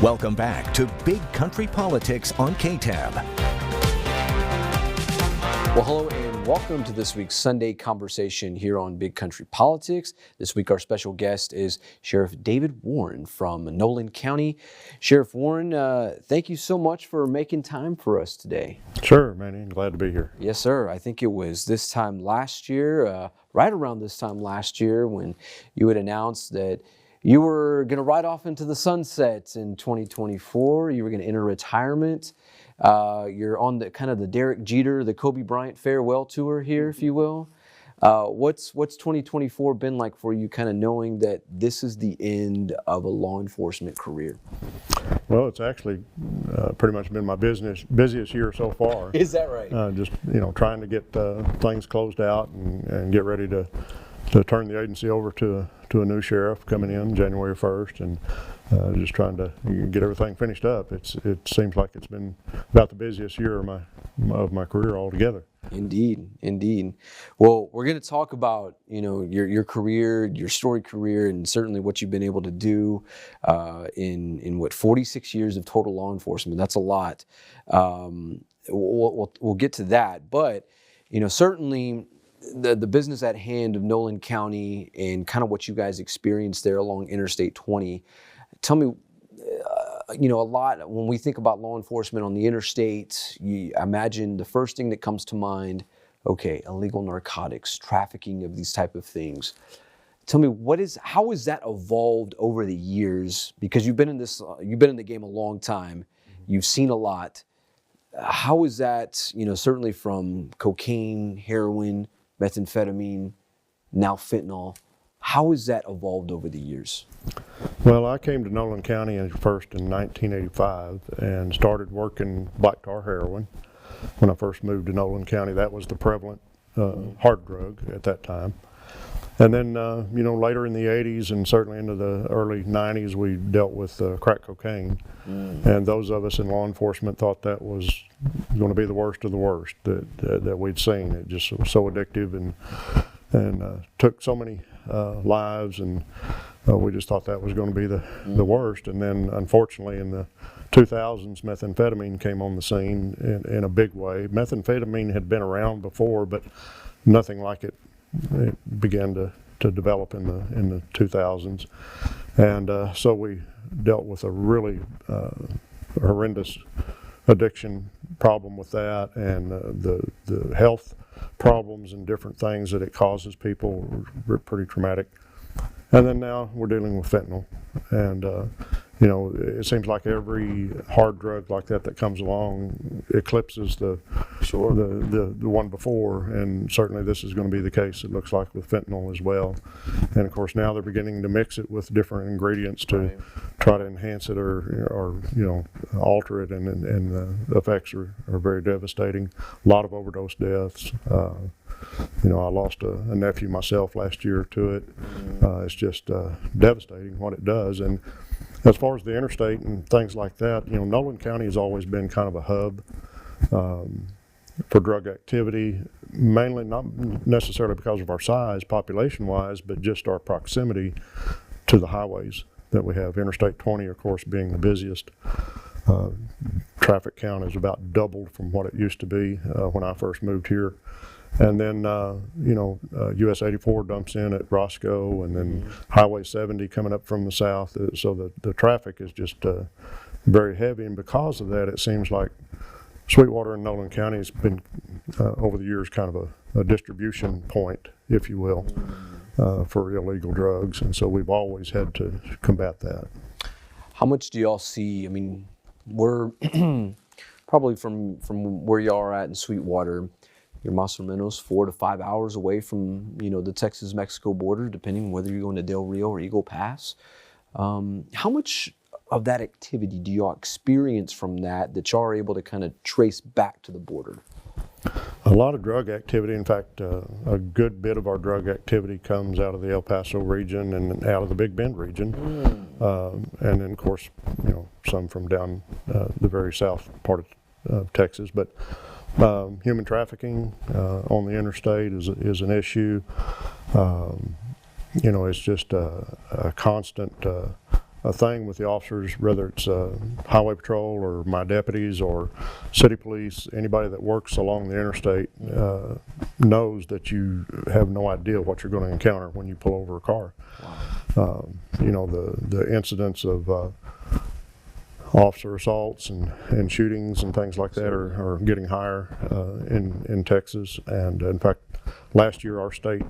Welcome back to Big Country Politics on KTAB. Well, hello and welcome to this week's Sunday conversation here on Big Country Politics. This week our special guest is Sheriff David Warren from Nolan County. Sheriff Warren, thank you so much for making time for us today. Sure, Manny. Glad to be here. Yes, sir. I think it was this time last year, right around this time last year, when you had announced that you were going to ride off into the sunset in 2024. You were going to enter retirement. You're on the kind of the Derek Jeter, the Kobe Bryant farewell tour here, if you will. What's 2024 been like for you, kind of knowing that this is the end of a law enforcement career? Well, it's actually pretty much been my busiest year so far. Is that right? Just trying to get things closed out and get ready to turn the agency over to a new sheriff coming in January 1st, and just trying to get everything finished up. It seems like it's been about the busiest year of my career altogether. Indeed. Well, we're going to talk about your career, your storied career, and certainly what you've been able to do in 46 years of total law enforcement. That's a lot. We'll get to that, but certainly the business at hand of Nolan County and kind of what you guys experienced there along Interstate 20. Tell me, a lot when we think about law enforcement on the interstate, you imagine the first thing that comes to mind, okay, illegal narcotics, trafficking of these type of things. Tell me, how has that evolved over the years? Because you've been in the game a long time, you've seen a lot. How is that, certainly from cocaine, heroin, methamphetamine, now fentanyl, how has that evolved over the years? Well, I came to Nolan County first in 1985 and started working black tar heroin. When I first moved to Nolan County, that was the prevalent hard drug at that time. And then, later in the 80s and certainly into the early 90s, we dealt with crack cocaine. And those of us in law enforcement thought that was going to be the worst of the worst that we'd seen. It just was so addictive and took so many lives, and we just thought that was going to be the worst. And then, unfortunately, in the 2000s, methamphetamine came on the scene in a big way. Methamphetamine had been around before, but nothing like it began to develop in the 2000s, and so we dealt with a really horrendous addiction problem with that, and the health problems and different things that it causes people were pretty traumatic. And then now we're dealing with fentanyl, and it seems like every hard drug like that comes along eclipses the one before, and certainly this is going to be the case, it looks like, with fentanyl as well. And of course now they're beginning to mix it with different ingredients to try to enhance it or alter it, and the effects are very devastating. A lot of overdose deaths. I lost a nephew myself last year to it. It's just devastating what it does. And as far as the interstate and things like that, Nolan County has always been kind of a hub for drug activity, mainly not necessarily because of our size, population-wise, but just our proximity to the highways that we have. Interstate 20, of course, being the busiest. Traffic count is about doubled from what it used to be when I first moved here. And then, US 84 dumps in at Roscoe, and then Highway 70 coming up from the south. So the traffic is just very heavy, and because of that, it seems like Sweetwater and Nolan County has been, over the years, kind of a distribution point, if you will, for illegal drugs. And so we've always had to combat that. How much do y'all see? I mean, we're probably from where y'all are at in Sweetwater, your Mas Menos 4 to 5 hours away from the Texas-Mexico border, depending on whether you're going to Del Rio or Eagle Pass. How much of that activity do y'all experience from that y'all are able to kind of trace back to the border? A lot of drug activity. In fact, a good bit of our drug activity comes out of the El Paso region and out of the Big Bend region. And then, of course, some from down the very south part of Texas. But human trafficking on the interstate is an issue. It's just a constant a thing with the officers, whether it's highway patrol or my deputies or city police, anybody that works along the interstate knows that you have no idea what you're going to encounter when you pull over a car. Wow. You know, the incidents of officer assaults and shootings and things like that are getting higher in Texas. And in fact, last year our state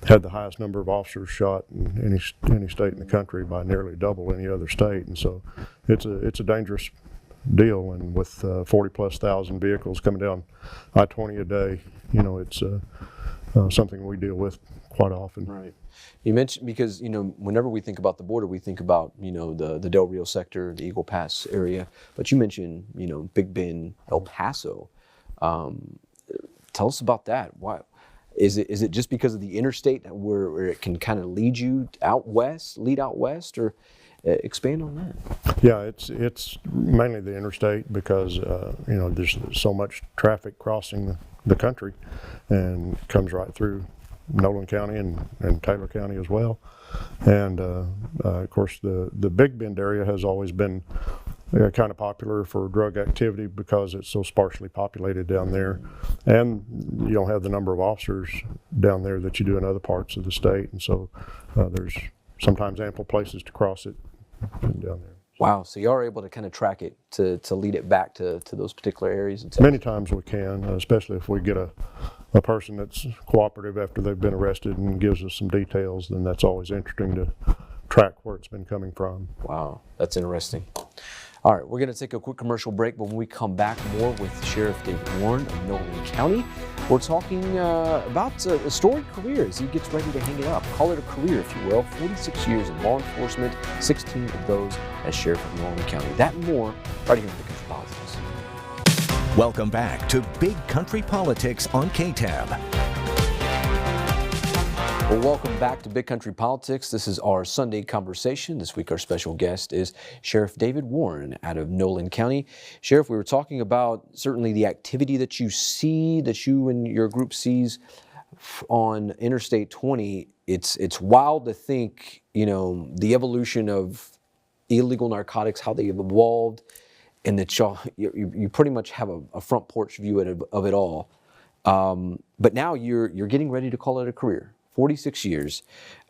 had the highest number of officers shot in any state in the country, by nearly double any other state. And so it's a dangerous deal. And with 40,000+ vehicles coming down I-20 a day, you know, it's something we deal with quite often. Right. You mentioned, because, you know, whenever we think about the border, we think about, you know, the Del Rio sector, the Eagle Pass area. But you mentioned, you know, Big Bend, El Paso. Tell us about that. Why? Is it just because of the interstate where it can kind of lead out west, or expand on that? Yeah, it's mainly the interstate because you know, there's so much traffic crossing the country, and it comes right through Nolan County and Taylor County as well. And of course, the Big Bend area has always been kind of popular for drug activity because it's so sparsely populated down there, and you don't have the number of officers down there that you do in other parts of the state, and so there's sometimes ample places to cross it down there. Wow, so you are able to kind of track it to lead it back to those particular areas? Many times we can, especially if we get a person that's cooperative after they've been arrested and gives us some details, then that's always interesting to track where it's been coming from. Wow, that's interesting. All right, we're going to take a quick commercial break, but when we come back, more with Sheriff David Warren of Nolan County. We're talking about a storied career as he gets ready to hang it up. Call it a career, if you will. 46 years in law enforcement, 16 of those as Sheriff of Nolan County. That and more right here in Big Country Politics. Welcome back to Big Country Politics on KTAB. Well, welcome back to Big Country Politics. This is our Sunday conversation. This week our special guest is Sheriff David Warren out of Nolan County. Sheriff, we were talking about certainly the activity that you see, that you and your group sees on Interstate 20. It's wild to think, you know, the evolution of illegal narcotics, how they have evolved, and that you pretty much have a front porch view of it all. But now you're getting ready to call it a career. 46 years.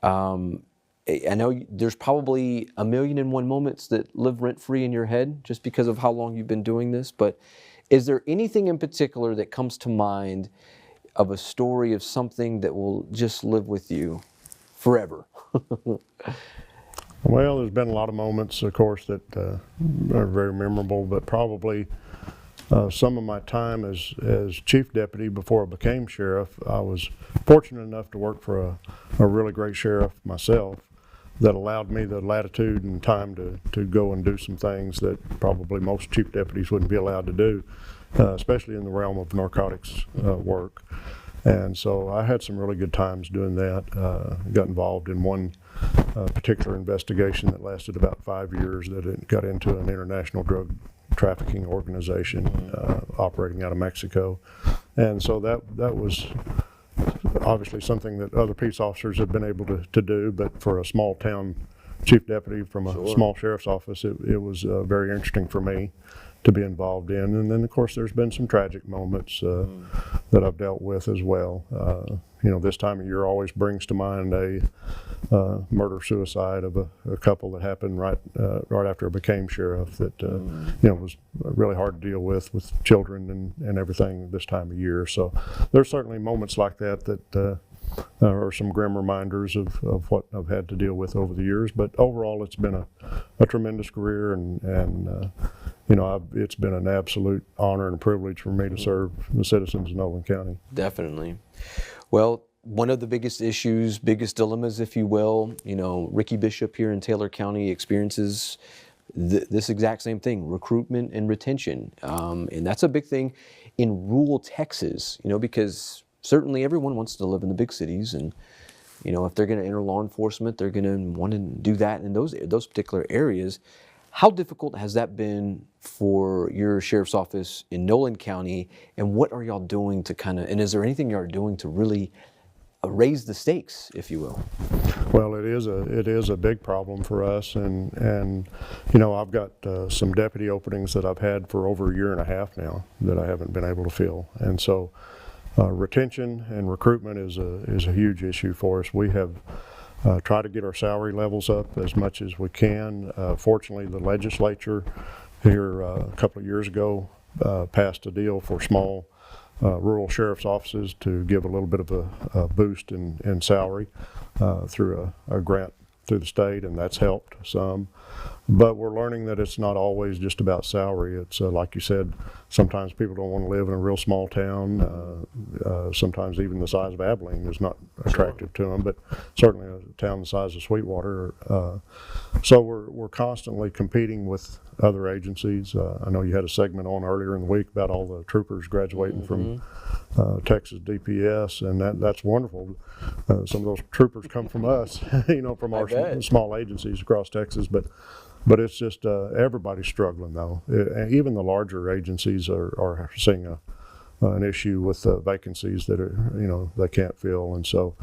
I know there's probably 1,000,001 moments that live rent-free in your head just because of how long you've been doing this, but is there anything in particular that comes to mind of a story of something that will just live with you forever? Well, there's been a lot of moments, of course, that are very memorable, but probably some of my time as chief deputy before I became sheriff, I was fortunate enough to work for a really great sheriff myself that allowed me the latitude and time to go and do some things that probably most chief deputies wouldn't be allowed to do, especially in the realm of narcotics work. And so I had some really good times doing that. Got involved in one particular investigation that lasted about 5 years that it got into an international drug trafficking organization operating out of Mexico. And so that was obviously something that other peace officers have been able to do, but for a small town chief deputy from a small sheriff's office, it was very interesting for me to be involved in. And then of course there's been some tragic moments that I've dealt with as well. You know, this time of year always brings to mind a murder-suicide of a couple that happened right after I became sheriff that you know, was really hard to deal with children and everything this time of year. So there's certainly moments like that are some grim reminders of what I've had to deal with over the years. But overall, it's been a tremendous career, and you know, it's been an absolute honor and a privilege for me to serve the citizens of Nolan County. Definitely. Well, one of the biggest issues, biggest dilemmas, if you will, you know, Ricky Bishop here in Taylor County experiences this exact same thing, recruitment and retention. And that's a big thing in rural Texas, you know, because certainly everyone wants to live in the big cities, and, you know, if they're going to enter law enforcement, they're going to want to do that in those particular areas. How difficult has that been for your sheriff's office in Nolan County, and what are y'all doing to and is there anything y'all are doing to really raise the stakes, if you will? Well, it is a big problem for us, and you know, I've got some deputy openings that I've had for over a year and a half now that I haven't been able to fill, and so retention and recruitment is a huge issue for us. We have tried to get our salary levels up as much as we can. Fortunately, the legislature here a couple of years ago passed a deal for small rural sheriff's offices to give a little bit of a boost in salary through a grant through the state, and that's helped some. But we're learning that it's not always just about salary. It's like you said, sometimes people don't want to live in a real small town. Sometimes even the size of Abilene is not attractive to them, but certainly a town the size of Sweetwater. So we're constantly competing with other agencies. I know you had a segment on earlier in the week about all the troopers graduating from Texas DPS, and that's wonderful. Some of those troopers come from us, you know, from our small agencies across Texas, but it's just everybody's struggling though. Even the larger agencies are seeing an issue with vacancies that are, you know, they can't fill, and so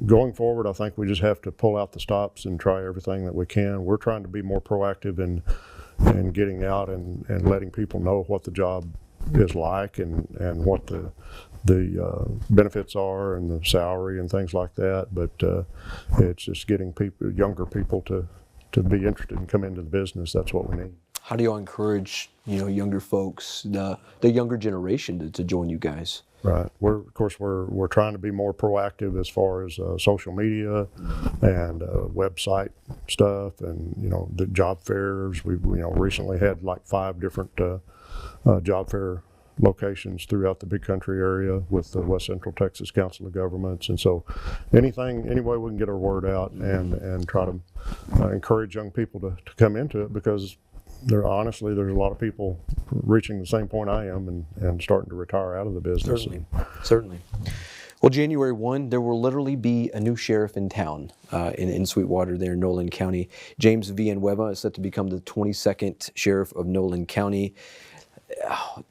going forward, I think we just have to pull out the stops and try everything that we can. We're trying to be more proactive in getting out and letting people know what the job is like and what the benefits are and the salary and things like that. But it's just getting younger people to be interested and come into the business. That's what we need. How do you encourage, you know, younger folks, the younger generation to join you guys? Right. Of course, we're trying to be more proactive as far as social media and website stuff, and you know, the job fairs. We recently had like 5 different job fair locations throughout the Big Country area with the West Central Texas Council of Governments, and so any way we can get our word out and try to encourage young people to come into it, because there's a lot of people reaching the same point I am and starting to retire out of the business. Certainly. Well, January 1, there will literally be a new sheriff in town in Sweetwater there in Nolan County. James Villanueva is set to become the 22nd sheriff of Nolan County.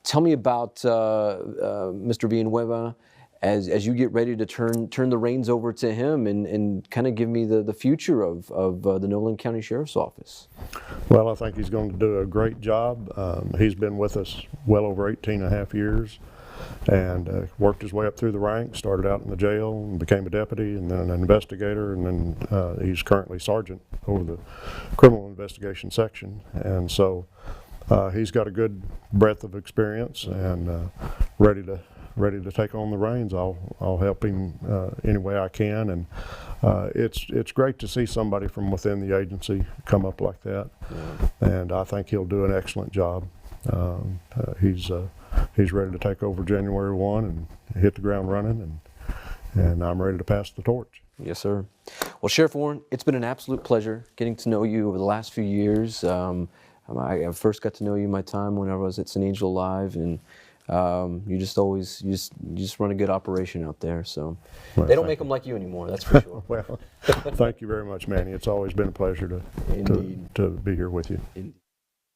Tell me about Mr. Villanueva as you get ready to turn the reins over to him and kind of give me the future of the Nolan County Sheriff's Office. Well, I think he's going to do a great job. He's been with us well over 18 and a half years and worked his way up through the ranks, started out in the jail and became a deputy and then an investigator, and then he's currently sergeant over the criminal investigation section. And so he's got a good breadth of experience and ready to take on the reins. I'll help him any way I can, and it's great to see somebody from within the agency come up like that. Yeah. And I think he'll do an excellent job. He's ready to take over January 1 and hit the ground running, and I'm ready to pass the torch. Yes, sir. Well, Sheriff Warren, it's been an absolute pleasure getting to know you over the last few years. I first got to know you my time when I was at St. Angel Live, and you just run a good operation out there. So well, they don't make them like you anymore, that's for sure. Well, thank you very much, Manny. It's always been a pleasure to be here with you. Indeed.